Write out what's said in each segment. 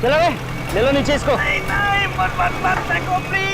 चलो बे, ले लो नीचे इसको। नहीं नहीं, मत मत मत फेंको प्लीज।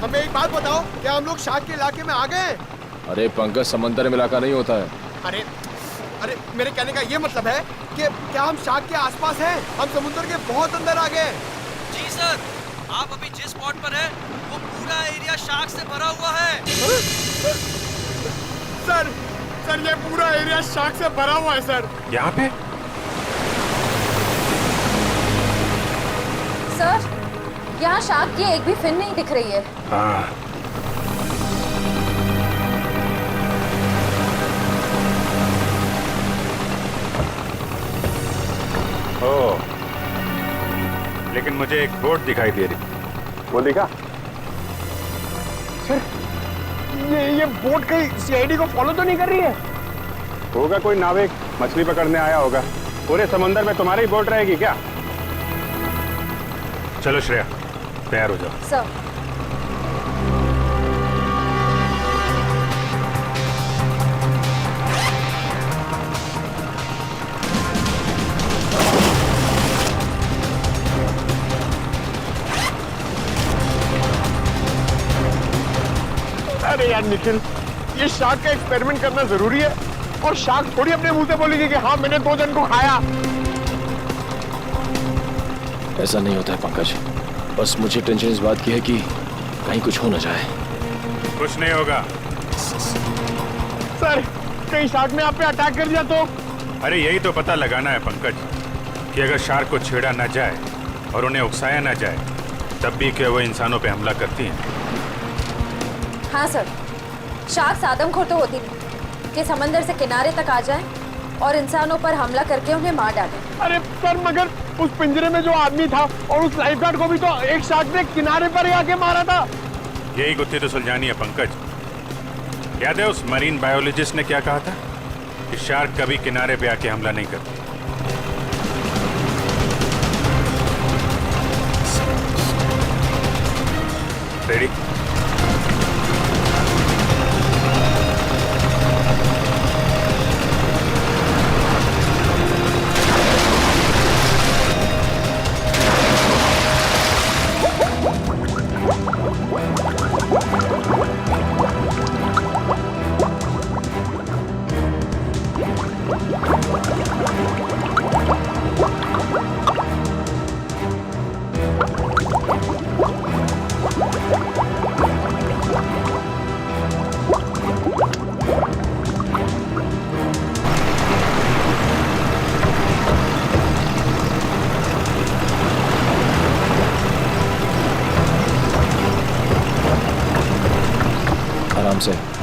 हमें एक बात बताओ, क्या हम लोग शार्क के इलाके में आ गए? अरे पंकज, समंदर में इलाका नहीं होता है। अरे अरे मेरे कहने का ये मतलब है कि क्या हम शार्क के आसपास हैं? हम समुद्र के बहुत अंदर आ गए। जी सर, आप अभी जिस स्पॉट पर हैं, वो पूरा एरिया शार्क से भरा हुआ है। सर सर ये पूरा एरिया शार्क से भरा हुआ है सर। यहाँ पे? सर, यहाँ शार्क की एक भी फिन नहीं दिख रही है। हाँ। ओह, लेकिन मुझे एक बोट दिखाई दे रही। वो देखा? सर, ये बोट कहीं सीआईडी को फॉलो तो नहीं कर रही है? होगा कोई नाविक मछली पकड़ने आया होगा। पूरे समंदर में तुम्हारी बोट रहेगी क्या? चलो श्रेया, तैयार हो जाओ। सर। अरे यार निखिल, ये शार्क का एक्सपेरिमेंट करना जरूरी है? और शार्क थोड़ी अपने मुंह से बोलेगी कि हाँ मैंने 2 जन को खाया। ऐसा नहीं होता है पंकज, बस मुझे टेंशन इस बात की है कि कहीं कुछ हो ना जाए। कुछ नहीं होगा। सर, कहीं शार्क ने आप पे अटैक कर दिया तो? अरे यही तो पता लगाना है पंकज, कि अगर शार्क को छेड़ा ना जाए और उन्हें उकसाया ना जाए, तब भी क्या वो इंसानों पे हमला करती हैं? हाँ सर, शार्क आदमखोर तो होती नहीं कि समंदर से किनारे तक आ जाए और इंसानों पर हमला करके उन्हें मार डाले। अरे सर, मगर उस पिंजरे में जो आदमी था और उस लाइफगार्ड को भी तो एक शार्क ने किनारे पर ही आके मारा था। यही गुत्थी तो सुलझानी है पंकज। याद है उस मरीन बायोलॉजिस्ट ने क्या कहा था कि शार्क कभी किनारे पे आके हमला नहीं करती। रेडी? आराम से।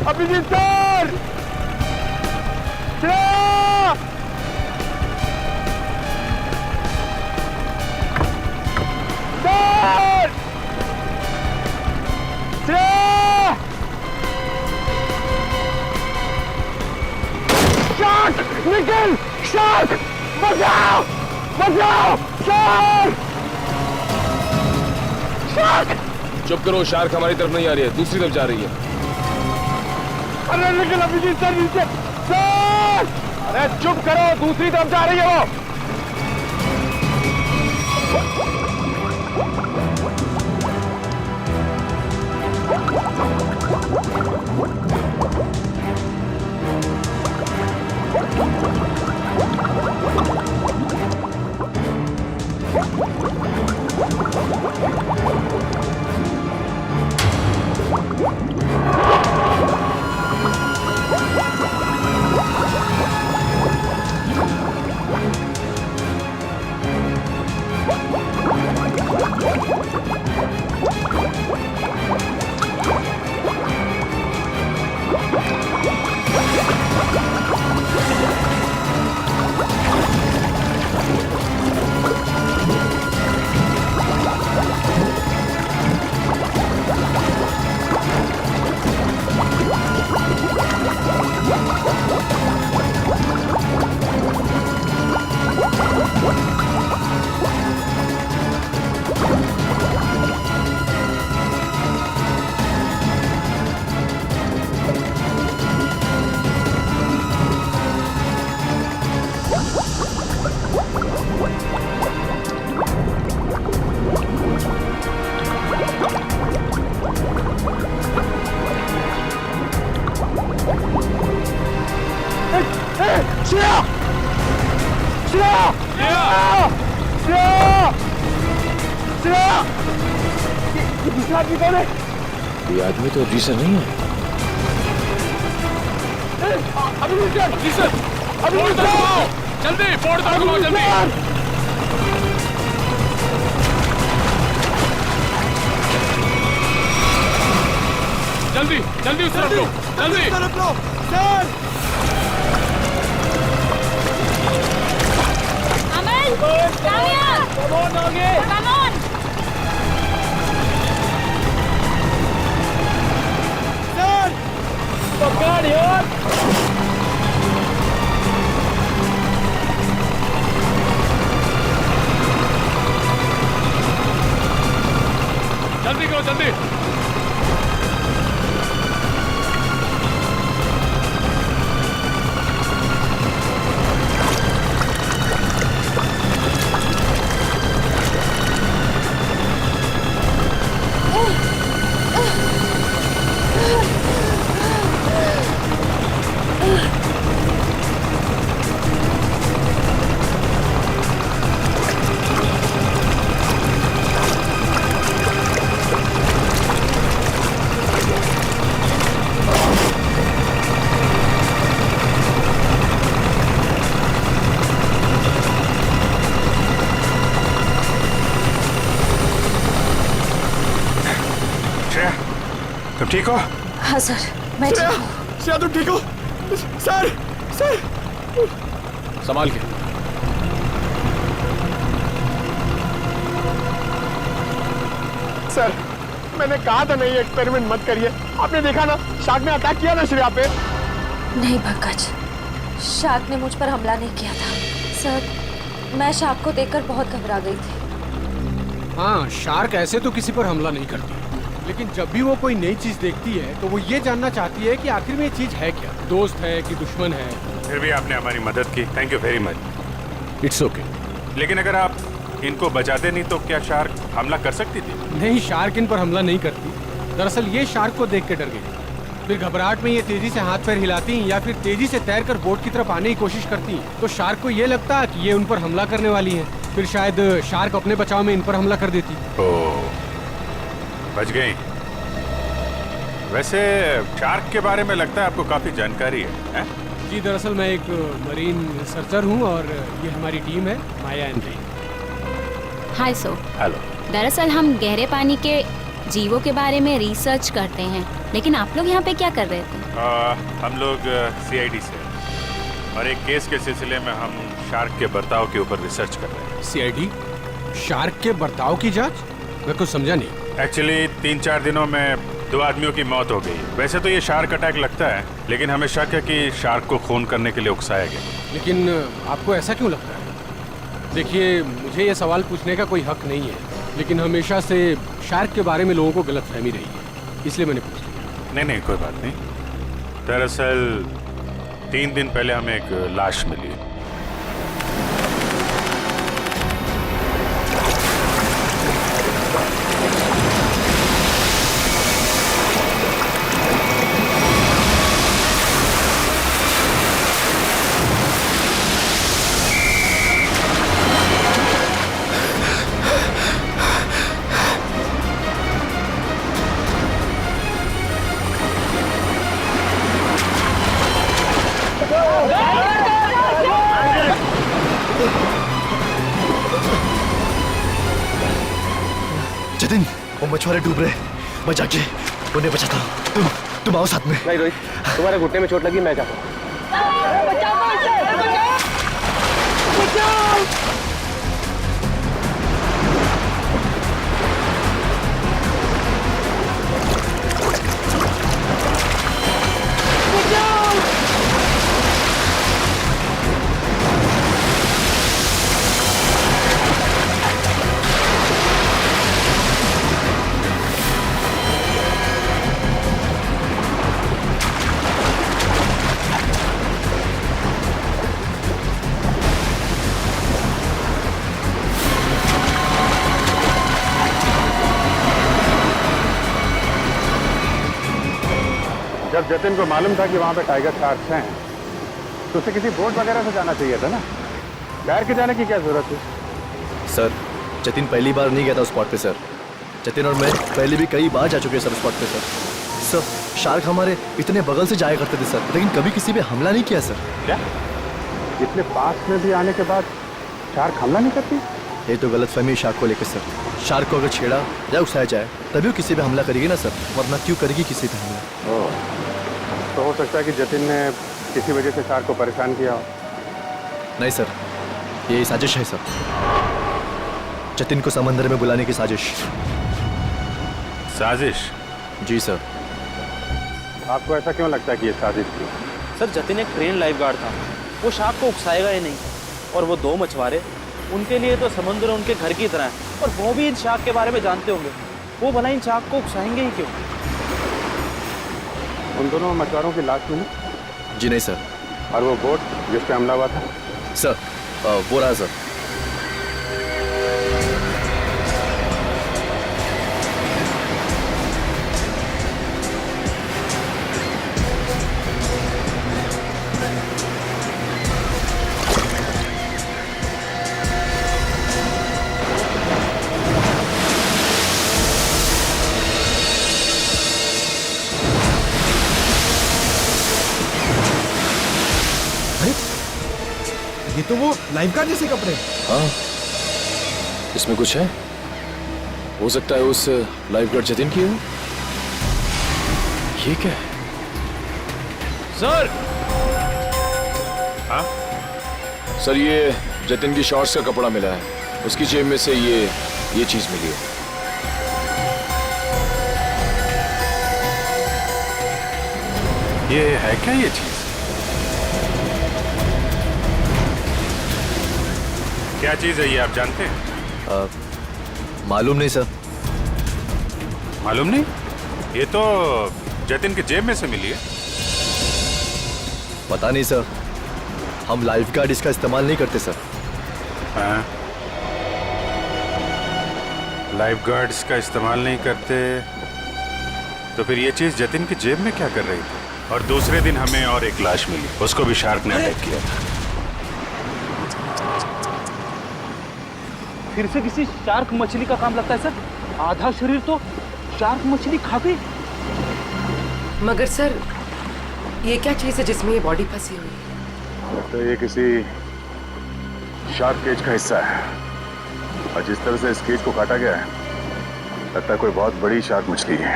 Abhijeet sir, Shreya! Sir! Shreya! Shark! Nikhil! Shark! बचाओ! बचाओ! शार्क! शार्क! चुप करो, शार्क हमारी तरफ नहीं आ रही है, दूसरी तरफ जा रही है। अरे लेकिन अभिजीत सर नीचे! सर! अरे चुप करो, दूसरी तरफ जा रही है वो। श्रेया! श्रेया! श्रेया! श्रेया! ये दूसरा आदमी कौन है? ये आदमी तो जी सर नहीं है। अभिजीत सर! जी सर! अभिजीत सर! जल्दी फोड़ दो, जल्दी! जल्दी जल्दी उस तरफ लो, जल्दी तरफ लो! सर! अमन! काव्या! कौन आगे? Come on! सर! पकड़ यार! जल्दी करो, जल्दी! तुम ठीक हो? हाँ सर, मैं ठीक हूँ। श्रेया तुम ठीक हो? सर! सर! संभाल के। सर, मैंने कहा था नहीं एक्सपेरिमेंट मत करिए। आपने देखा ना, शार्क ने अटैक किया ना श्रेया पे। नहीं पंकज, शार्क ने मुझ पर हमला नहीं किया था। सर, मैं शार्क को देखकर बहुत घबरा गई थी। हाँ, शार्क ऐसे तो किसी पर हमला नहीं करती, लेकिन जब भी वो कोई नई चीज देखती है तो वो ये जानना चाहती है कि आखिर में ये चीज है क्या, दोस्त है कि दुश्मन है। फिर भी आपने हमारी मदद की, thank you very much. It's okay. लेकिन अगर आप इनको बचाते नहीं तो क्या शार्क हमला कर सकती थी? नहीं, शार्क इन पर हमला नहीं करती। दरअसल ये शार्क को देख के डर गई, फिर घबराहट में ये तेजी से हाथ पैर हिलाती या फिर तेजी से तैरकर बोट की तरफ आने की कोशिश करती, तो शार्क को ये लगता कि ये उन पर हमला करने वाली है, फिर शायद शार्क अपने बचाव में इन पर हमला कर देती। ओह, बच गई। वैसे शार्क के बारे में लगता है आपको काफी जानकारी है? जी, दरअसल मैं एक मरीन रिसर्चर हूँ और ये हमारी टीम है, माया and re. Hi so. Hello. दरअसल हम गहरे पानी के जीवों के बारे में रिसर्च करते हैं, लेकिन आप लोग यहाँ पे क्या कर रहे थे? हम लोग CID से और एक केस के सिलसिले में हम शार्क के बर्ताव के ऊपर रिसर्च कर रहे हैं। CID? शार्क के बर्ताव की जांच? मैं कुछ समझा नहीं। एक्चुअली 3-4 दिनों में 2 आदमियों की मौत हो गई। वैसे तो ये शार्क अटैक लगता है, लेकिन हमें शक है कि शार्क को खून करने के लिए उकसाया गया। लेकिन आपको ऐसा क्यों लगता है? देखिए, मुझे ये सवाल पूछने का कोई हक नहीं है, लेकिन हमेशा से शार्क के बारे में लोगों को गलतफहमी रही है, इसलिए मैंने पूछ लिया। नहीं, कोई बात नहीं। दरअसल 3 दिन पहले हमें एक लाश मिली। जतिन, वो मछुआरे डूब रहे, मैं जाके उन्हें बचाता हूँ। तुम आओ साथ में। नहीं रोहित, तुम्हारे घुटने में चोट लगी, मैं जाता हूँ। जब जतिन को मालूम था कि वहाँ पे टाइगर शार्क्स हैं, तो उसे किसी बोट वगैरह से जाना चाहिए था ना। तैर के जाने की क्या जरूरत थी? सर, जतिन पहली बार नहीं गया था उस स्पॉट पे सर। जतिन और मैं पहले भी कई बार जा चुके हैं सर उस स्पॉट पे सर। सर, शार्क हमारे इतने बगल से जाया करते थे सर, लेकिन कभी किसी पे हमला नहीं किया सर। क्या? इतने पास में भी आने के बाद शार्क हमला नहीं करती? ये तो गलतफहमी है शार्क को लेकर सर। शार्क को अगर छेड़ा या उकसाया जाए तभी वो किसी पे हमला करेगी ना सर, वरना क्यों करेगी किसी पे हमला? तो हो सकता है कि जतिन ने किसी वजह से शार्क को परेशान किया हो। नहीं सर, ये साजिश है सर। जतिन को समंदर में बुलाने की साजिश। साजिश? जी सर। आपको ऐसा क्यों लगता है कि ये साजिश थी? सर, जतिन एक ट्रेन लाइफ गार्ड था, वो शार्क को उकसाएगा ही नहीं। और वो 2 मछुआरे, उनके लिए तो समुद्र उनके घर की तरह है, और वो भी इन शार्क के बारे में जानते होंगे, वो भला इन शार्क को उकसाएंगे ही क्यों? उन दोनों मछुआरों की लाश मिली? जी नहीं सर। और वो बोट जिस पे हमला हुआ था? सर, वो रहा सर। ये तो वो लाइफ गार्ड जैसे कपड़े। हाँ, इसमें कुछ है। हो सकता है उस लाइफ गार्ड जतिन की हो। ये क्या है? सर! हाँ? सर, ये जतिन की शॉर्ट्स का कपड़ा मिला है, उसकी जेब में से ये चीज मिली है। ये है क्या ये चीज? क्या चीज है ये, आप जानते हैं? मालूम नहीं सर। मालूम नहीं? ये तो जतिन के जेब में से मिली है। पता नहीं सर, हम लाइफ गार्ड इसका इस्तेमाल नहीं करते सर। हाँ। लाइफ गार्ड्स का इस्तेमाल नहीं करते तो फिर ये चीज जतिन की जेब में क्या कर रही थी? और दूसरे दिन हमें और एक लाश मिली, उसको भी शार्क ने अटैक किया था। फिर से किसी शार्क मछली का काम लगता है सर। आधा शरीर तो शार्क मछली खा गई। मगर सर, ये क्या चीज है जिसमें ये बॉडी फंसी हुई है? तो ये किसी शार्क केज का हिस्सा है, और जिस तरह से इस केज को काटा गया है लगता है कोई बहुत बड़ी शार्क मछली है।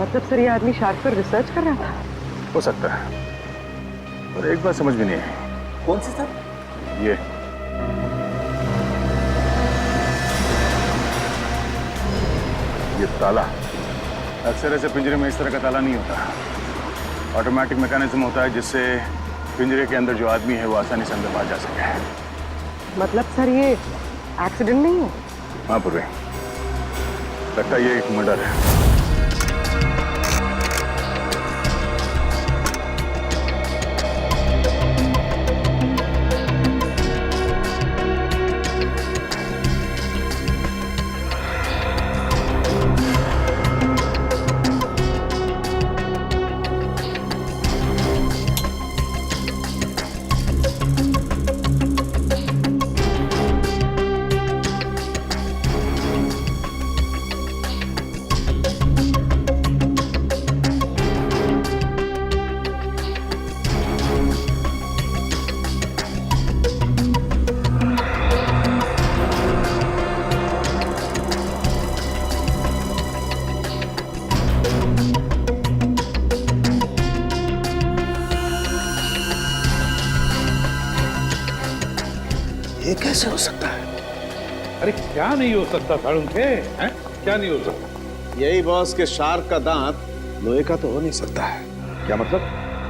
मतलब सर, ये आदमी शार्क पर रिसर्च कर रहा था? हो सकता है, पर एक बात समझ में नहीं आई। कौन सी सर? ये ताला अक्सर ऐसे पिंजरे में इस तरह का ताला नहीं होता। ऑटोमेटिक मैकेनिज्म होता है जिससे पिंजरे के अंदर जो आदमी है वो आसानी से अंदर बाहर जा सके। मतलब सर, ये एक्सीडेंट नहीं है? हाँ पूर्वी, लगता है ये एक मर्डर है। ये कैसे हो सकता है? अरे क्या नहीं हो सकता साळुंखे, हैं? क्या नहीं हो सकता? यही बॉस के शार्क का दांत लोहे का तो हो नहीं सकता है। क्या मतलब?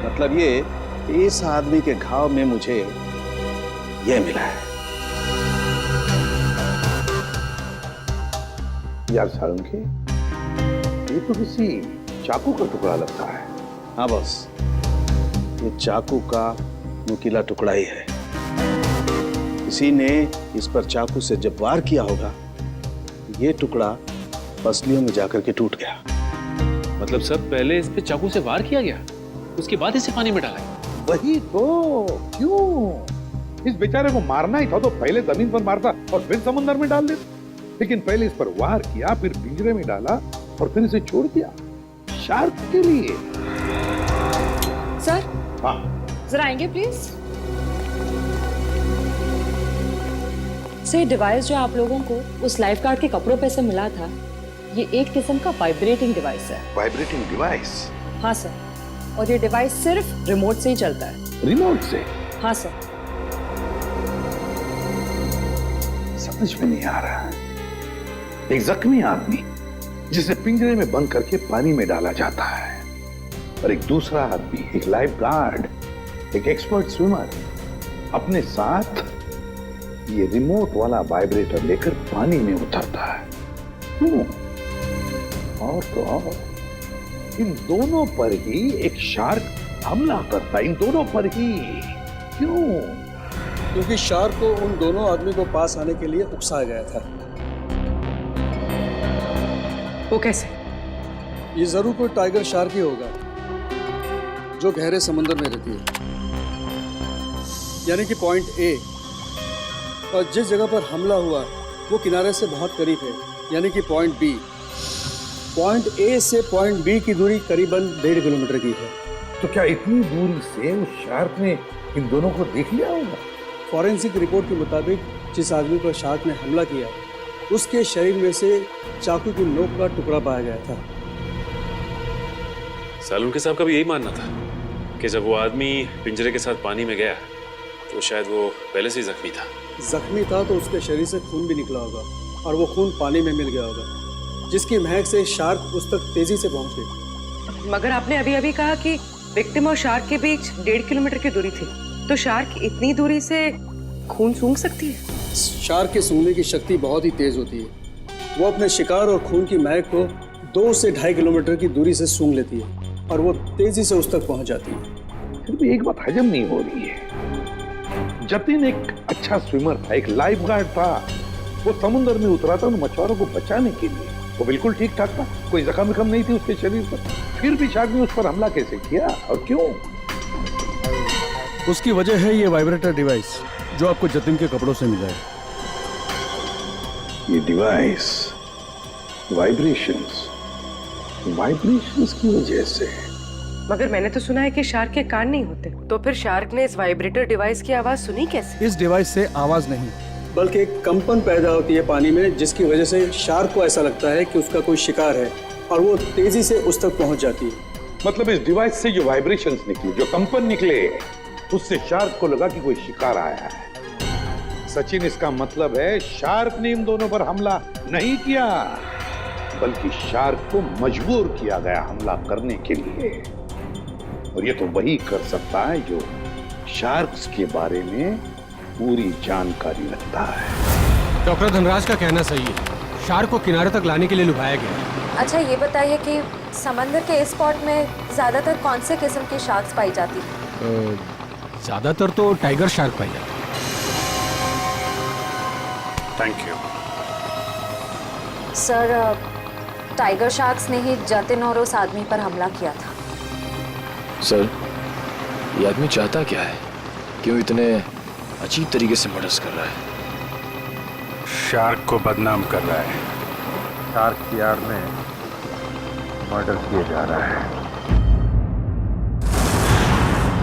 मतलब ये, इस आदमी के घाव में मुझे ये मिला है। यार साळुंखे, ये तो किसी चाकू का टुकड़ा लगता है। हाँ बॉस, ये चाकू का नुकीला टुकड़ा ही है। किसी ने इस पर चाकू से जब वार किया होगा, ये टुकड़ा पसलियों में जाकर के टूट गया। मतलब सर, पहले इस पे चाकू से वार किया गया, उसके बाद इसे पानी में डाला? वही तो, क्यों? इस बेचारे को मारना ही था तो पहले जमीन पर मारता और फिर समुद्र में डाल देता। लेकिन पहले इस पर वार किया, फिर पिंजरे में डाला और फिर इसे छोड़ दिया शार्क के लिए। सर, हाँ जरा आएंगे प्लीज। से डिवाइस जो आप लोगों को उस लाइफ गार्ड के कपड़ों पे से मिला था, ये एक किस्म का वाइब्रेटिंग डिवाइस है। Vibrating device? हाँ सर, और ये डिवाइस सिर्फ रिमोट से ही चलता है। रिमोट से? हाँ सर। समझ में नहीं आ रहा है। एक जख्मी आदमी जिसे पिंजरे में बंद करके पानी में डाला जाता है, और एक दूसरा आदमी, एक लाइफ गार्ड, एक एक्सपर्ट स्विमर, अपने साथ ये रिमोट वाला वाइब्रेटर लेकर पानी में उतरता है। और तो और, इन दोनों पर ही एक शार्क हमला करता है, इन दोनों पर ही। क्यों? क्योंकि शार्क को उन दोनों आदमी को पास आने के लिए उकसाया गया था। वो कैसे? ये जरूर कोई टाइगर शार्क ही होगा जो गहरे समुद्र में रहती है, यानी कि पॉइंट ए। और जिस जगह पर हमला हुआ वो किनारे से बहुत करीब है, यानी कि पॉइंट बी। पॉइंट ए से पॉइंट बी की दूरी करीबन 1.5 किलोमीटर की है। तो क्या इतनी दूरी से उस शार्क ने इन दोनों को देख लिया होगा? फॉरेंसिक रिपोर्ट के मुताबिक जिस आदमी पर शार्क ने हमला किया, उसके शरीर में से चाकू की नोक का टुकड़ा पाया गया था। सालुंखे साहब का भी यही मानना था कि जब वो आदमी पिंजरे के साथ पानी में गया तो शायद वो पहले से ही जख्मी था। जख्मी था तो उसके शरीर से खून भी निकला होगा, और वो खून पानी में मिल गया होगा, जिसकी महक से शार्क उस तक तेजी से पहुंच गई। मगर आपने अभी अभी कहा कि विक्टिम और शार्क के बीच 1.5 किलोमीटर की दूरी थी, तो शार्क इतनी दूरी से खून सूंघ सकती है? शार्क के सूंघने की शक्ति बहुत ही तेज होती है। वो अपने शिकार और खून की महक को 2 से 2.5 किलोमीटर की दूरी से सूंघ लेती है, और वो तेजी से उस तक पहुंच जाती है। फिर भी एक बात हजम नहीं हो रही है। जतिन एक अच्छा स्विमर था, एक लाइफ गार्ड था, वो समुद्र में उतरा था उन मछुआरों को बचाने के लिए। वो बिल्कुल ठीक ठाक था, कोई जख्म विखम नहीं थी उसके शरीर पर। फिर भी शार्क ने उस पर हमला कैसे किया और क्यों? उसकी वजह है ये वाइब्रेटर डिवाइस जो आपको जतिन के कपड़ों से मिला है। ये डिवाइस वाइब्रेशंस की वजह से। मगर मैंने तो सुना है कि शार्क के कान नहीं होते, तो फिर शार्क ने इस वाइब्रेटर डिवाइस की आवाज सुनी कैसे? इस डिवाइस से आवाज नहीं बल्कि एक कंपन पैदा होती है पानी में, जिसकी वजह से शार्क को ऐसा लगता है कि उसका कोई शिकार है और वो तेजी से उस तक पहुंच जाती है। मतलब इस डिवाइस से जो वाइब्रेशंस निकली, जो कंपन निकले, उससे शार्क को लगा कि कोई शिकार आया है। सचिन, इसका मतलब है शार्क ने इन दोनों पर हमला नहीं किया, बल्कि शार्क को मजबूर किया गया हमला करने के लिए। और ये तो वही कर सकता है जो शार्क्स के बारे में पूरी जानकारी रखता है। डॉक्टर धनराज का कहना सही है, शार्क को किनारे तक लाने के लिए लुभाया गया। अच्छा ये बताइए कि समंदर के इस स्पॉट में ज्यादातर कौन से किस्म की शार्क्स पाई जाती है? ज्यादातर तो टाइगर शार्क पाई जाती है। Thank you sir, tiger sharks ने ही जतिन और उस आदमी पर हमला किया था। सर, ये आदमी चाहता क्या है? क्यों इतने अजीब तरीके से मर्डर्स कर रहा है? शार्क को बदनाम कर रहा है। शार्क की आड़ में मर्डर किया जा रहा है।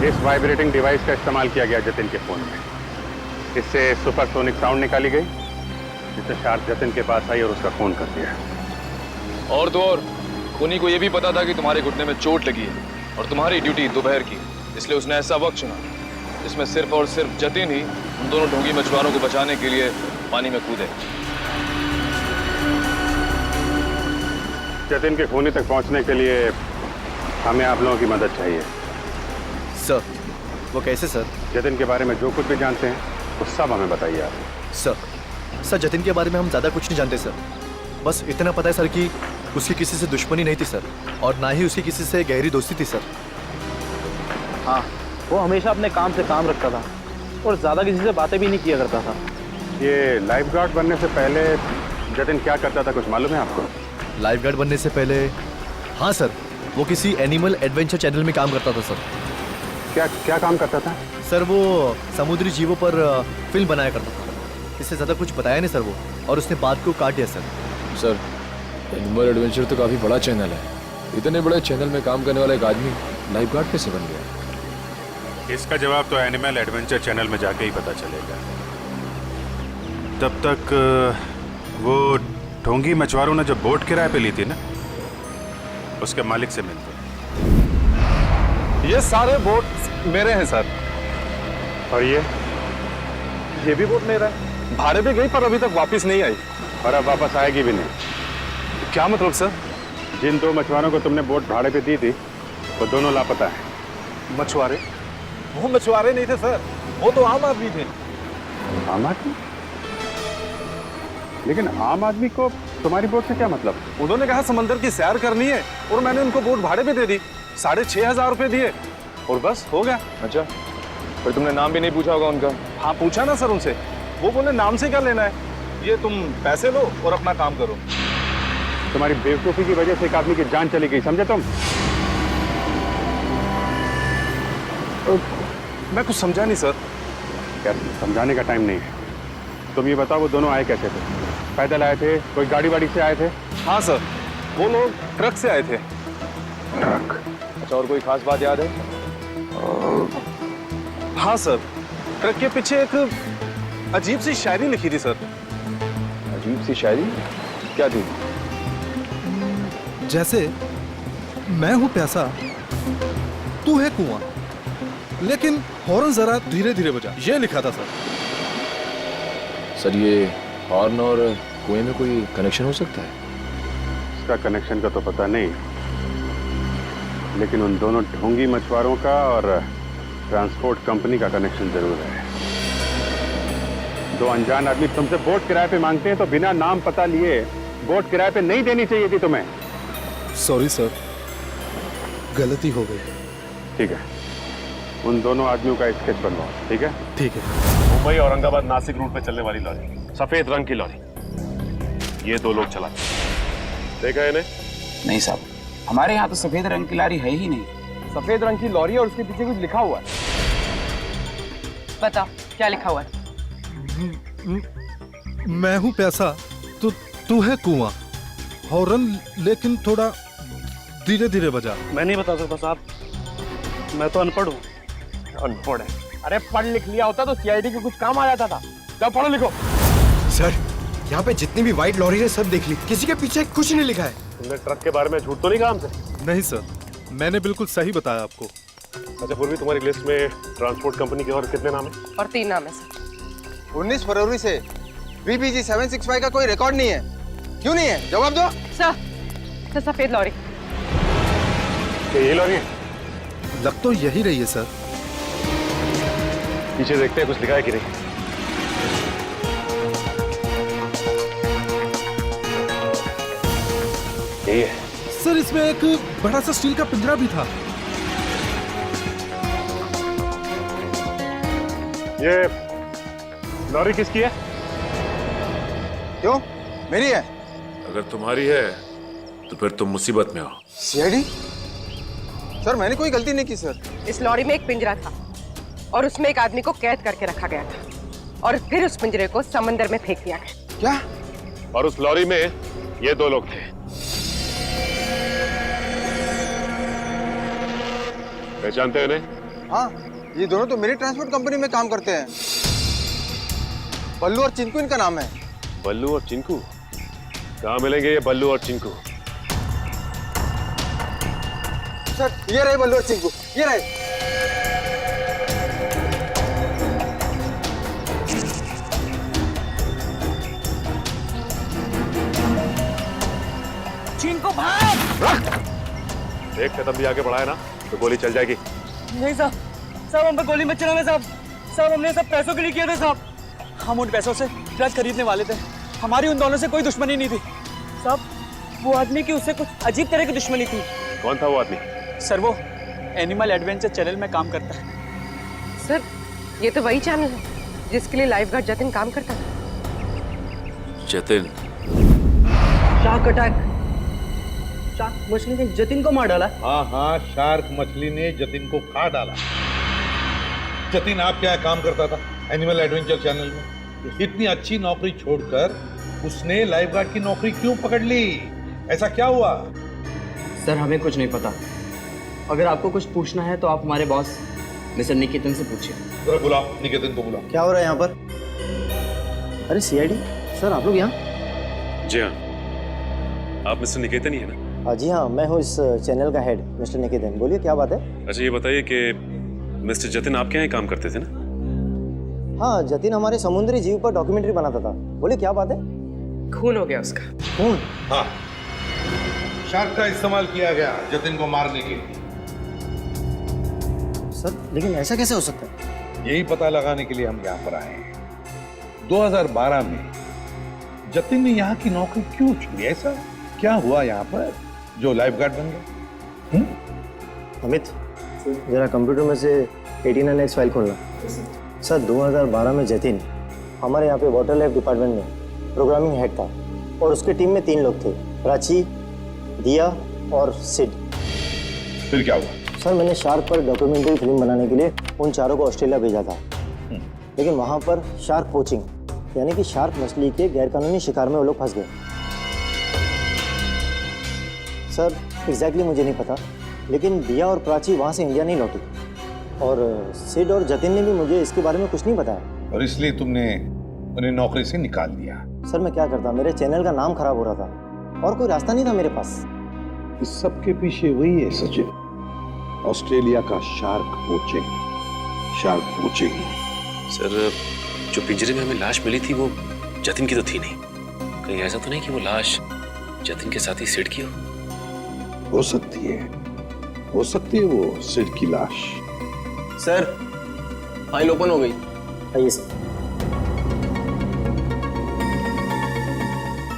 इस वाइब्रेटिंग डिवाइस का इस्तेमाल किया गया जतिन के फोन में। इससे सुपरसोनिक साउंड निकाली गई, जिससे शार्क जतिन के पास आई और उसका फोन कर दिया। और तो और खूनी को यह भी पता था कि तुम्हारे घुटने में चोट लगी है और तुम्हारी ड्यूटी दोपहर की, इसलिए उसने ऐसा वक्त चुना जिसमें सिर्फ और सिर्फ जतिन ही उन दोनों ढोंगी मछुआरों को बचाने के लिए पानी में कूदे। जतिन के खूनी तक पहुंचने के लिए हमें आप लोगों की मदद चाहिए। सर, वो कैसे सर? जतिन के बारे में जो कुछ भी जानते हैं वो सब हमें बताइए आप। सर जतिन के बारे में हम ज़्यादा कुछ नहीं जानते सर। बस इतना पता है सर कि उसकी किसी से दुश्मनी नहीं थी सर, और ना ही उसकी किसी से गहरी दोस्ती थी सर। हाँ, वो हमेशा अपने काम से काम रखता था और ज़्यादा किसी से बातें भी नहीं किया करता था। ये लाइफ गार्ड बनने से पहले जतिन क्या करता था, कुछ मालूम है आपको? लाइफ गार्ड बनने से पहले, हाँ सर, वो किसी एनिमल एडवेंचर चैनल में काम करता था सर। क्या काम करता था? सर वो समुद्री जीवों पर फिल्म बनाया करता था। इससे ज़्यादा कुछ बताया नहीं सर वो, और उसने बात को काट दिया सर। सर, एनिमल एडवेंचर तो काफी बड़ा चैनल है। इतने बड़े चैनल में काम करने वाला एक आदमी लाइफ गार्ड कैसे बन गया? इसका जवाब तो एनिमल एडवेंचर चैनल में जाके ही पता चलेगा। तब तक वो ढोंगी मछुआरों ने जो बोट किराए पे ली थी ना, उसके मालिक से मिलते। ये सारे बोट मेरे हैं सर। और ये भी बोट मेरा है। भाड़े पे गई पर अभी तक वापस नहीं आई, और अब वापस आएगी भी नहीं। क्या मतलब सर? जिन दो मछुआरों को तुमने बोट भाड़े पे दी थी वो दोनों लापता हैं। मछुआरे? वो मछुआरे नहीं थे सर, वो तो आम आदमी थे। आम आदमी? लेकिन आम आदमी को तुम्हारी बोट से क्या मतलब? उन्होंने कहा समंदर की सैर करनी है और मैंने उनको बोट भाड़े पे दे दी। 6,500 रुपए दिए और बस हो गया। अच्छा, पर तुमने नाम भी नहीं पूछा होगा उनका? हाँ पूछा ना सर उनसे, वो बोले नाम से क्या लेना है, ये तुम पैसे लो और अपना काम करो। तुम्हारी बेवकूफी की वजह से एक आदमी की जान चली गई, समझे तुम? मैं कुछ समझा नहीं सर। यार समझाने का टाइम नहीं है। तुम ये बताओ वो दोनों आए कैसे थे? पैदल आए थे, कोई गाड़ी वाड़ी से आए थे? हाँ सर, वो लोग ट्रक से आए थे। ट्रक? अच्छा, और कोई खास बात याद है? हाँ सर, ट्रक के पीछे एक अजीब सी शायरी लिखी थी सर। अजीब सी शायरी? क्या थी? जैसे मैं हूं प्यासा, तू है कुआं, लेकिन हॉर्न जरा धीरे धीरे बजा, ये लिखा था सर। सर, ये हॉर्न और कुएं में कोई कनेक्शन हो सकता है? इसका कनेक्शन का तो पता नहीं, लेकिन उन दोनों ढोंगी मछुआरों का और ट्रांसपोर्ट कंपनी का कनेक्शन जरूर है। दो अनजान आदमी तुमसे बोट किराए पे मांगते हैं तो बिना नाम पता लिए बोट किराए पे नहीं देनी चाहिए थी तुम्हें। सॉरी सर, गलती हो गई। ठीक है, उन दोनों आदमियों का स्केच बनवाओ। ठीक है? ठीक है। मुंबई औरंगाबाद नासिक रूट पे चलने वाली लॉरी, सफेद रंग की लॉरी। ये दो लोग चलाते। देखा है इन्हें? नहीं साहब, हमारे यहाँ तो सफेद रंग की लॉरी है ही नहीं। सफेद रंग की लॉरी और उसके पीछे कुछ लिखा हुआ है। बता क्या लिखा हुआ है? मैं हूँ पैसा, तू है कुआं। हॉर्न लेकिन थोड़ा धीरे धीरे बजा। मैं नहीं बता सकता साहब, मैं तो अनपढ़ हूँ। अनपढ़ है? अरे पढ़ लिख लिया होता तो सीआईडी के कुछ काम आ जाता था। जब पढ़ो लिखो। सर, यहाँ पे जितनी भी व्हाइट लॉरी है सब देख ली, किसी के पीछे कुछ नहीं लिखा है। तुमने ट्रक के बारे में झूठ तो नहीं कहा हमसे? नहीं सर, मैंने बिल्कुल सही बताया आपको। अच्छा पूर्वी, तुम्हारी लिस्ट में ट्रांसपोर्ट कंपनी के और कितने नाम है? और 3 नाम है सर। 19 फरवरी से BPG 765 का कोई रिकॉर्ड नहीं है। क्यों नहीं है? जवाब दो। सर, सफेद लॉरी। ये लॉरी है? लग तो यही रही है सर। पीछे देखते हैं कुछ लिखा है कि नहीं। यही है सर, इसमें एक बड़ा सा स्टील का पिंजरा भी था। ये लॉरी किसकी है? क्यों? मेरी है। अगर तुम्हारी है तो फिर तुम मुसीबत में हो। सीआईडी? सर मैंने कोई गलती नहीं की सर। इस लॉरी में एक पिंजरा था और उसमें एक आदमी को कैद करके रखा गया था और फिर उस पिंजरे को समंदर में फेंक दिया गया। क्या? और उस लॉरी में ये दो लोग थे। पहचानते हैं इन्हें? हाँ, ये दोनों तो मेरी ट्रांसपोर्ट कंपनी में काम करते हैं। बल्लू और चिंकू इनका नाम है। बल्लू और चिंकू? कहाँ मिलेंगे ये बल्लू और चिंकू? सर ये रहे बल्लू और चिंकू, ये रहे। चिंकू भाग! एक कदम भी आगे बढ़ाया ना तो गोली चल जाएगी। नहीं साहब, साहब हम पे गोली मत चलाना साहब। साहब हमने सब पैसों के लिए किया था साहब। हम उन पैसों से ट्रक खरीदने वाले थे। हमारी उन दोनों से कोई दुश्मनी नहीं थी साहब। वो आदमी की उससे कुछ अजीब तरह की दुश्मनी थी। कौन था वो आदमी? सर वो एनिमल एडवेंचर चैनल में काम करता है। सर ये तो वही चैनल है जिसके लिए लाइफ गार्ड जतिन काम करता था। जतिन? Shark attack. शार्क मछली ने जतिन को मार डाला। हाँ हाँ, शार्क मछली ने जतिन को खा डाला। जतिन आप क्या काम करता था एनिमल एडवेंचर चैनल में? इतनी अच्छी नौकरी छोड़कर उसने लाइफ गार्ड की नौकरी क्यों पकड़ ली? ऐसा क्या हुआ? सर हमें कुछ नहीं पता। अगर आपको कुछ पूछना है तो आप हमारे बॉस मिस्टर निकेतन से पूछिए। जरा बुलाओ, निकेतन को बुलाओ। क्या हो रहा है यहाँ पर? अरे सीआईडी सर, आप लोग यहाँ? जी हाँ, आप मिस्टर निकेतन ही है ना? जी हाँ, मैं हूँ इस चैनल का हेड मिस्टर निकेतन। बोलिए क्या बात है? अच्छा ये बताइए कि मिस्टर जतिन आपके यहाँ काम करते थे ना? हाँ, जतिन हमारे समुद्री जीव पर डॉक्यूमेंट्री बनाता था। बोलिए क्या बात है? खून हो गया उसका। खून? हाँ, शार्क का इस्तेमाल किया गया जतिन को मारने के लिए। सर लेकिन ऐसा कैसे हो सकता है? यही पता लगाने के लिए हम यहाँ पर आए हैं। 2012 में जतिन ने यहाँ की नौकरी क्यों छोड़ी? ऐसा क्या हुआ यहाँ पर जो लाइफ गार्ड बन गया? अमित जरा कंप्यूटर में से 89X फाइल खोलना। सर 2012 में जतिन हमारे यहाँ पे वाटर लाइफ डिपार्टमेंट में प्रोग्रामिंग हेड था और उसके टीम में 3 लोग थे, प्राची, दिया और सिड। फिर क्या हुआ? सर मैंने शार्क पर डॉक्यूमेंट्री फिल्म बनाने के लिए उन चारों को ऑस्ट्रेलिया भेजा था, लेकिन वहाँ पर शार्क पोचिंग यानी कि शार्क मछली के गैरकानूनी शिकार में वो लोग फंस गए। सर एग्जैक्टली मुझे नहीं पता, लेकिन दिया और प्राची वहाँ से इंडिया नहीं लौटी और सिड और जतिन ने भी मुझे इसके बारे में कुछ नहीं बताया। और इसलिए तुमने उन्हें नौकरी से निकाल दिया? सर मैं क्या करता, मेरे चैनल का नाम खराब हो रहा था और कोई रास्ता नहीं था मेरे पास। इस सब के पीछे वही है सचिन, ऑस्ट्रेलिया का शार्क पोचिंग। सर जो पिंजरे में हमें लाश मिली थी वो जतिन की तो थी नहीं। कहीं ऐसा तो नहीं कि वो लाश जतिन के साथ ही सिड की हो सकती है वो सिड की लाश। सर फाइल ओपन हो गई। आइए सर।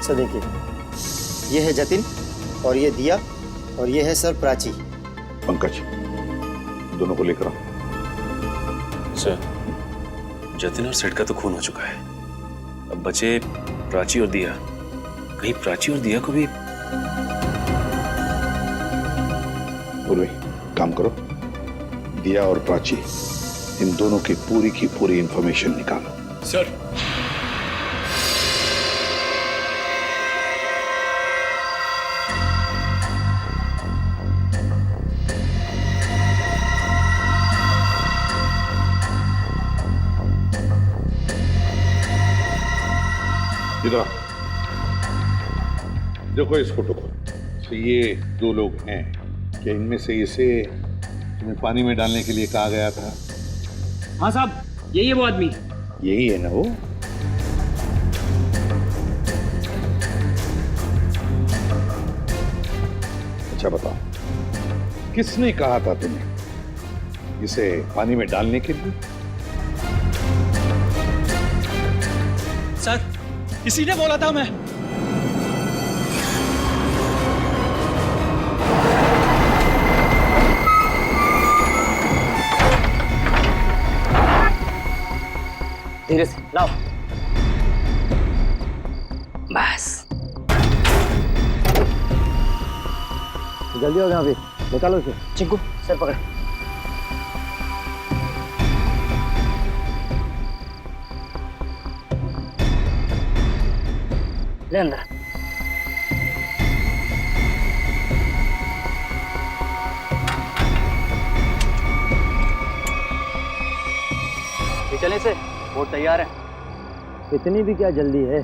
सर देखिए, ये है जतिन और ये दिया और ये है सर प्राची। पंकज दोनों को लेकर आओ। सर जतिन और सिड का तो खून हो चुका है, अब बचे प्राची और दिया। कहीं प्राची और दिया को भी। उर्वी, काम करो, दिया और प्राची इन दोनों की पूरी इंफॉर्मेशन निकालो। सर। इधर देखो इस फोटो को। तो ये दो लोग हैं, क्या इनमें से इसे तुम्हें पानी में डालने के लिए कहा गया था? हाँ साहब, यही है वो आदमी। यही है ना वो? अच्छा बताओ, किसने कहा था तुम्हें इसे पानी में डालने के लिए? सर, इसी ने बोला था। मैं धीरे से लाओ, बस जल्दी हो गया, अभी निकालो इसे। चिंकू सर पकड़। ले अंदर। ये चले से, बोट तैयार है। इतनी भी क्या जल्दी है?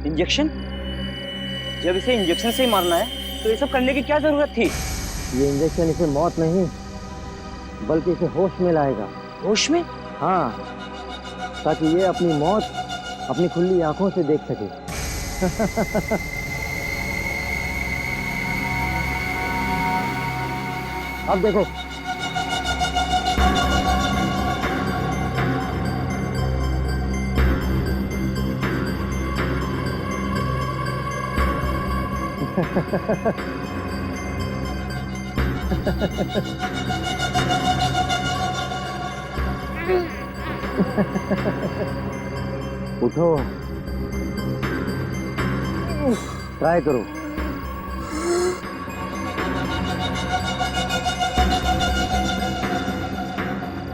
इंजेक्शन? जब इसे इंजेक्शन से ही मारना है तो ये सब करने की क्या जरूरत थी? ये इंजेक्शन इसे मौत नहीं बल्कि इसे होश में लाएगा। होश में? हाँ, ताकि ये अपनी मौत अपनी खुली आंखों से देख सके। अब देखो, उठो, ट्राई करो।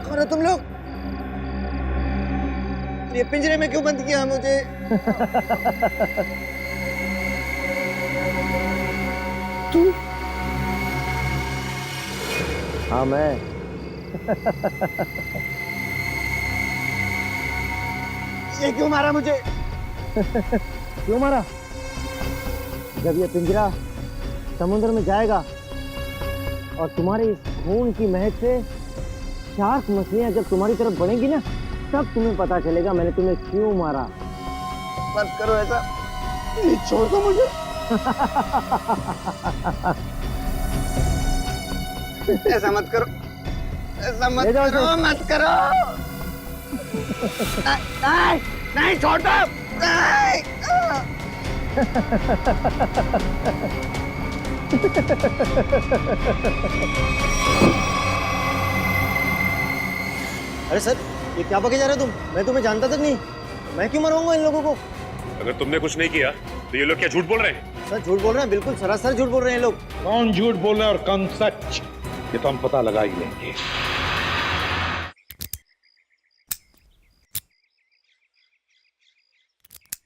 कौन हो तुम लोग? ये पिंजरे में क्यों बंद किया मुझे? तू? हाँ मैं। ये क्यों मारा मुझे? क्यों मारा? जब ये पिंजरा समुद्र में जाएगा और तुम्हारी इस खून की महक से शार्क मछलियां जब तुम्हारी तरफ बढ़ेंगी ना, तब तुम्हें पता चलेगा मैंने तुम्हें क्यों मारा। मत करो ऐसा, छोड़ दो मुझे। ऐसा मत करो, ऐसा मत करो, मत करो। नहीं, नहीं, छोड़ दो। अरे सर, ये क्या बके जा रहे हो तुम? मैं तुम्हें जानता तक नहीं। मैं क्यों मरवाऊंगा इन लोगों को? अगर तुमने कुछ नहीं किया तो ये लोग क्या झूठ बोल रहे हैं? सर झूठ बोल रहे हैं, बिल्कुल सरासर झूठ बोल रहे हैं लोग। कौन झूठ बोल रहा है और कौन सच, ये तो हम पता लगा ही लेंगे।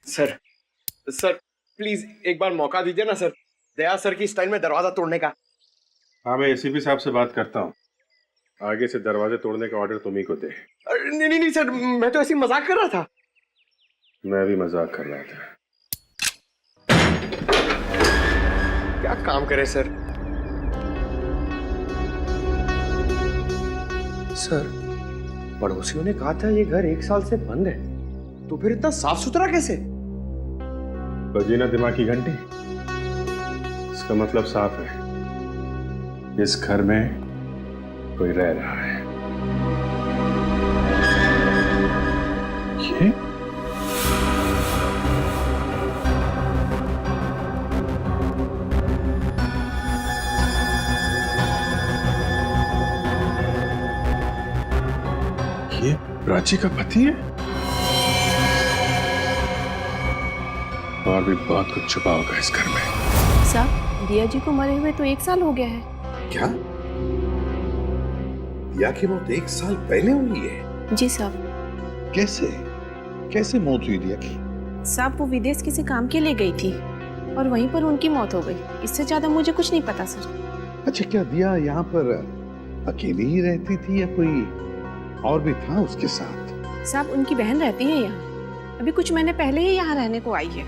सर, सर प्लीज एक बार मौका दीजिए ना सर, दया सर की स्टाइल में दरवाजा तोड़ने का। हाँ, मैं एसीपी साहब से बात करता हूँ। आगे से दरवाजे तोड़ने का ऑर्डर तुम ही को दे। नहीं नहीं नहीं सर, मैं तो ऐसे ही मजाक कर रहा था। मैं भी मजाक कर रहा था। क्या काम करे सर? सर, पड़ोसियों ने कहा था ये घर 1 साल से बंद है, तो फिर इतना साफ सुथरा कैसे? बजी ना दिमाग की घंटी, इसका मतलब साफ है, इस घर में कोई रह रहा है। ये प्राची का पति है? और भी बहुत कुछ छुपा होगा इस घर में। साहब, दिया जी को मरे हुए तो 1 साल हो गया है। क्या? दिया की मौत 1 साल पहले हुई है? जी साहब। कैसे? कैसे मौत हुई दिया की? साहब, वो विदेश किसी काम के लिए गई थी और वहीं पर उनकी मौत हो गई। इससे ज्यादा मुझे कुछ नहीं पता सर। अच्छा, क्या दिया यहाँ पर अकेली ही रहती थी या कोई और भी था उसके साथ? साहब, उनकी बहन रहती है यहाँ। अभी कुछ महीने पहले ही यहाँ रहने को आई है।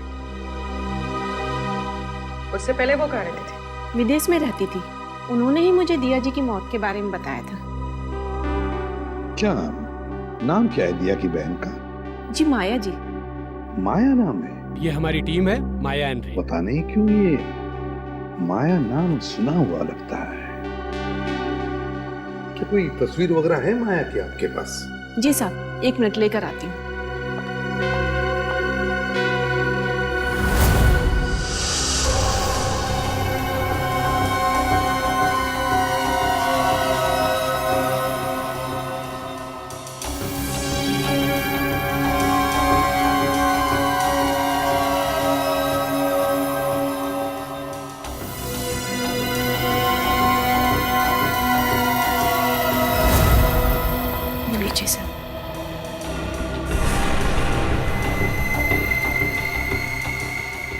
उससे पहले वो कहाँ रहती थी? विदेश में रहती थी। उन्होंने ही मुझे दिया जी की मौत के बारे में बताया था। क्या नाम क्या है दिया की बहन का? जी माया जी। माया नाम है? ये हमारी टीम है, माया एंड रे। पता नहीं क्यों ये माया नाम सुना हुआ लगता है। क्या कोई तस्वीर वगैरह है माया की आपके पास? जी साहब, 1 मिनट लेकर आती हूँ।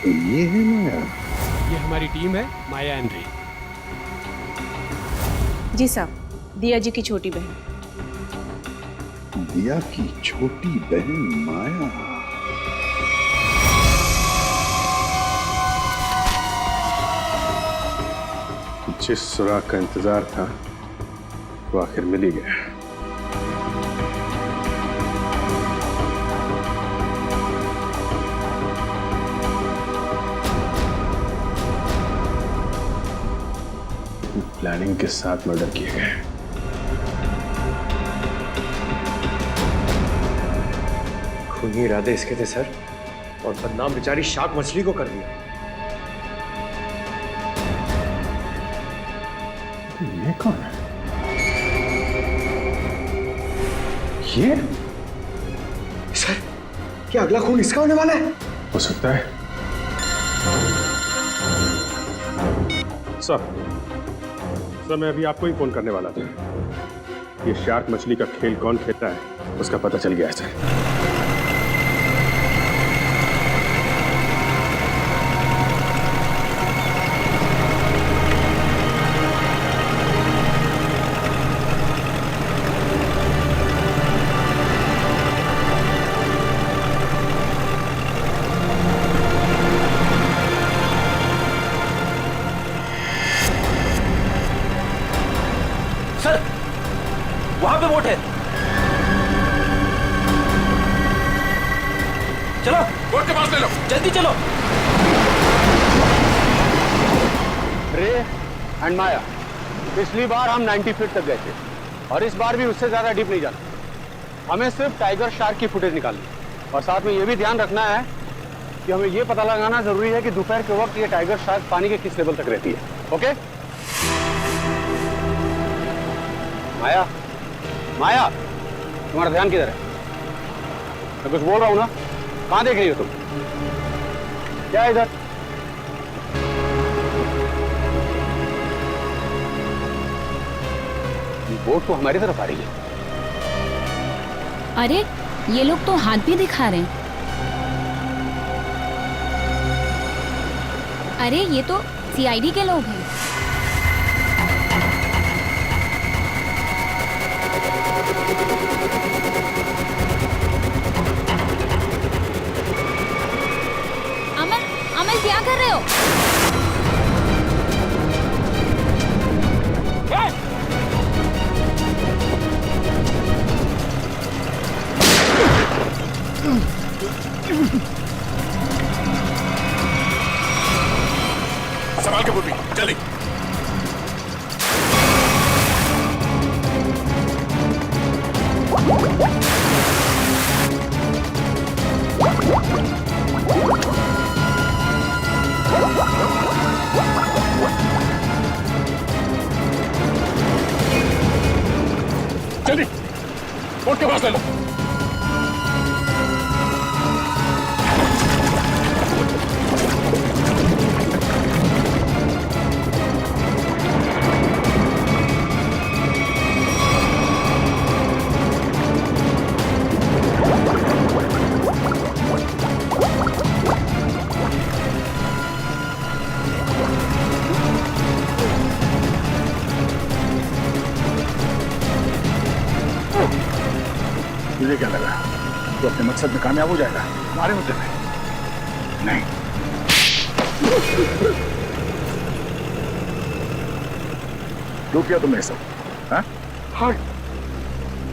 तो ये है माया? ये हमारी टीम है, माया एंड रे। जी साहब, दिया जी की छोटी बहन। दिया की छोटी बहन माया। जिस सुराग का इंतजार था वो आखिर मिल ही गया। प्लानिंग के साथ मर्डर किए गए। खूनी इरादे इसके थे सर, और बदनाम बेचारी शार्क मछली को कर दिया। ये कौन है? ये सर, क्या अगला खून इसका होने वाला है? हो सकता है। सर, मैं अभी आपको ही फोन करने वाला था। ये शार्क मछली का खेल कौन खेलता है उसका पता चल गया है सर। वहां पे बोट है। चलो बोट के पास ले लो, जल्दी चलो। रे एंड माया, पिछली बार हम 90 फीट तक गए थे और इस बार भी उससे ज्यादा डीप नहीं जाना। हमें सिर्फ टाइगर शार्क की फुटेज निकालनी और साथ में यह भी ध्यान रखना है कि हमें यह पता लगाना जरूरी है कि दोपहर के वक्त ये टाइगर शार्क पानी के किस लेवल तक रहती है। ओके माया, माया तुम्हारा ध्यान किधर है? मैं कुछ बोल रहा हूं ना, कहां देख रही हो तुम? क्या है इधर? बोट तो हमारी तरफ आ रही है। अरे ये लोग तो हाथ भी दिखा रहे हैं। अरे ये तो सीआईडी के लोग हैं। अमन, अमन क्या कर रहे हो? संभाल के बुढ़ी, जल्दी। जल्दी बोट के पास ले लो। मकसद में कामयाब हो जाएगा तुम्हारे होते हुए? नहीं। क्यों किया तुमने सब? हाँ? हाँ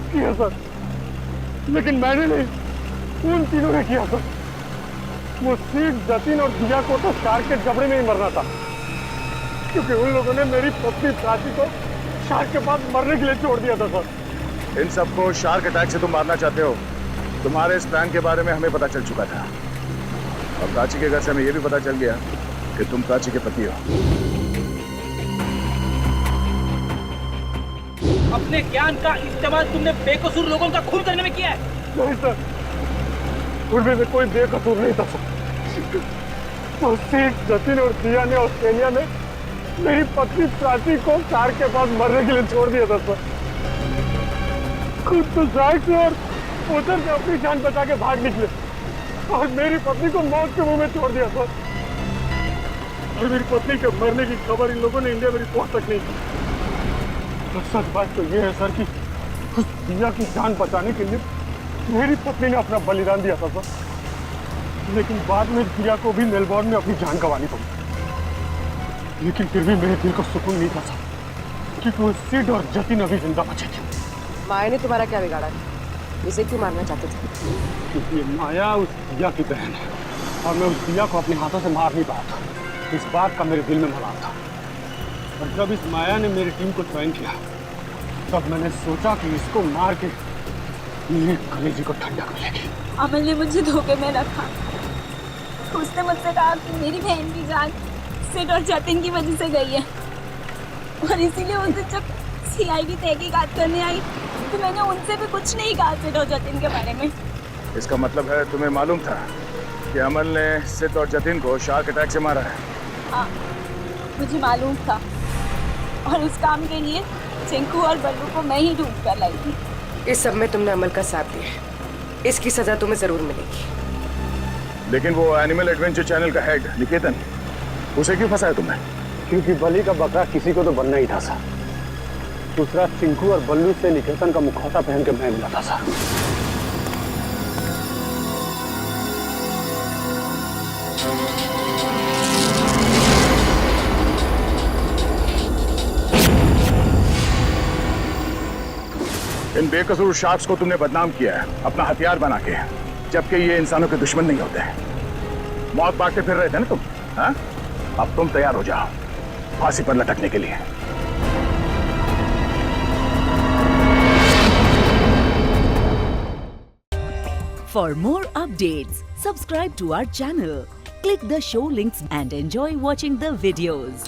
किया सर, लेकिन मैंने नहीं, उन तीनों ने किया सर। वो सीट, जतिन और दिया को तो शार्क के जबड़े में ही मरना था, क्योंकि उन लोगों ने मेरी पत्नी प्राची को शार्क के पास मरने के लिए छोड़ दिया था सर। इन सबको शार्क अटैक से तुम मारना चाहते हो? तुम्हारे इस प्लान के बारे में हमें पता चल चुका था, और प्राची के घर से हमें यह भी पता चल गया कि तुम प्राची के पति हो। अपने ज्ञान का इस्तेमाल तुमने बेकसूर लोगों का खून करने में किया है। नहीं सर, उनमें से कोई बेकसूर नहीं था सर। तो सीट, जतिन और दिया ने ऑस्ट्रेलिया में मेरी पत्नी प्राची को शार्क के पास मरने के लिए छोड़ दिया था सर। खुद तो शार्क से और उधर से अपनी जान बचा के भाग निकले, और मेरी पत्नी को मौत के मुंह में छोड़ दिया सर। और मेरी पत्नी के मरने की खबर इन लोगों ने इंडिया में रिपोर्ट तक नहीं की। तो सच बात तो ये है सर कि उस दिया की जान बचाने के लिए मेरी पत्नी ने अपना बलिदान दिया था सर, लेकिन बाद में दिया को भी मेलबोर्न में अपनी जान गंवानी पड़ी। लेकिन फिर भी मेरे दिल को सुकून नहीं था सर, क्योंकि वो सिड और जतिन अभी जिंदा बचे थे। माया ने तुम्हारा क्या बिगाड़ा? इसे क्यों मारना चाहते थे? क्योंकि माया उस दिया की बहन है, और मैं उस दिया को अपने हाथों से मार नहीं पाया था। इस बात का मेरे दिल में मलाल था, और जब इस माया ने मेरी टीम को ज्वाइन किया, तब मैंने सोचा कि इसको मार के मेरे कलेजे को ठंडक मिलेगी। अमल ने मुझे धोखे में रखा। उसने मुझसे कहा कि मेरी बहन की जान सिड और जतिन की वजह से गई है, और इसीलिए उस दिन जब CID तहकीकात करने आई तो मैंने उनसे भी कुछ नहीं कहा सिड और जतिन के बारे में। इसका मतलब है तुम्हें मालूम था कि अमल ने सिड और जतिन को शार्क अटैक से मारा है? हाँ, मुझे मालूम था, और इस काम के लिए चिंकू और बल्लू को मैं ही ढूंढ कर लाई थी। इस सब में तुमने अमल का साथ दिया है, इसकी सजा तुम्हें जरूर मिलेगी। लेकिन वो एनिमल एडवेंचर चैनल का हेड निकेतन, उसे क्यों फंसाया तुमने? क्योंकि बलि का बकरा किसी को तो बनना ही था सर। दूसरा, चिंकू और बल्लू से निकेतन का मुखौटा पहन के मैं मिला था सर। इन बेकसूर शार्क्स को तुमने बदनाम किया है अपना हथियार बना के, जबकि ये इंसानों के दुश्मन नहीं होते। मौत बांटते फिर रहे थे ना तुम, हाँ? अब तुम तैयार हो जाओ फांसी पर लटकने के लिए। For more updates, subscribe to our channel, click the show links and enjoy watching the videos.